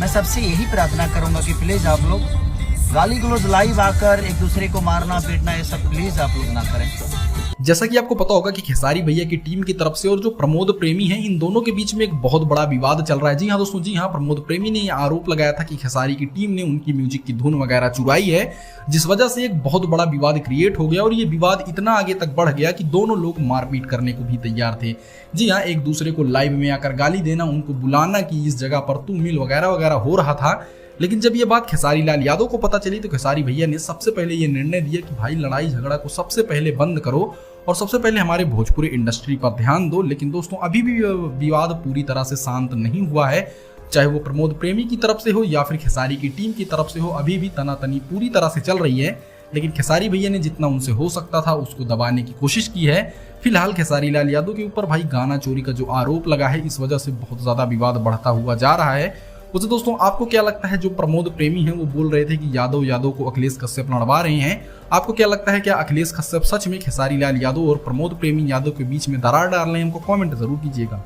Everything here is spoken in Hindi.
मैं सबसे यही प्रार्थना करूंगा कि प्लीज आप लोग गाली गलौज लाइव आकर एक दूसरे को मारना पीटना ये सब प्लीज आप लोग ना करें। जैसा कि आपको पता होगा कि खेसारी भैया की टीम की तरफ से और जो प्रमोद प्रेमी हैं, इन दोनों के बीच में एक बहुत बड़ा विवाद चल रहा है। जी हाँ दोस्तों, जी हाँ, प्रमोद प्रेमी ने यह आरोप लगाया था कि खेसारी की टीम ने उनकी म्यूजिक की धुन वगैरह चुराई है, जिस वजह से एक बहुत बड़ा विवाद क्रिएट हो गया और ये विवाद इतना आगे तक बढ़ गया कि दोनों लोग मारपीट करने को भी तैयार थे। जी हाँ, एक दूसरे को लाइव में आकर गाली देना, उनको बुलाना कि इस जगह पर तू मिल वगैरह वगैरह हो रहा था। लेकिन जब ये बात खेसारी लाल यादव को पता चली तो खेसारी भैया ने सबसे पहले ये निर्णय दिया कि भाई लड़ाई झगड़ा को सबसे पहले बंद करो और सबसे पहले हमारे भोजपुरी इंडस्ट्री पर ध्यान दो। लेकिन दोस्तों अभी भी विवाद पूरी तरह से शांत नहीं हुआ है, चाहे वो प्रमोद प्रेमी की तरफ से हो या फिर खेसारी की टीम की तरफ से हो, अभी भी तनातनी पूरी तरह से चल रही है। लेकिन खेसारी भैया ने जितना उनसे हो सकता था उसको दबाने की कोशिश की है। फिलहाल खेसारी लाल यादव के ऊपर भाई गाना चोरी का जो आरोप लगा है, इस वजह से बहुत ज्यादा विवाद बढ़ता हुआ जा रहा है। वैसे दोस्तों आपको क्या लगता है, जो प्रमोद प्रेमी हैं वो बोल रहे थे कि यादव को अखिलेश कश्यप लड़वा रहे हैं, आपको क्या लगता है, क्या अखिलेश कश्यप सच में खेसारी लाल यादव और प्रमोद प्रेमी यादव के बीच में दरार डाल रहे हैं? हमको कमेंट जरूर कीजिएगा।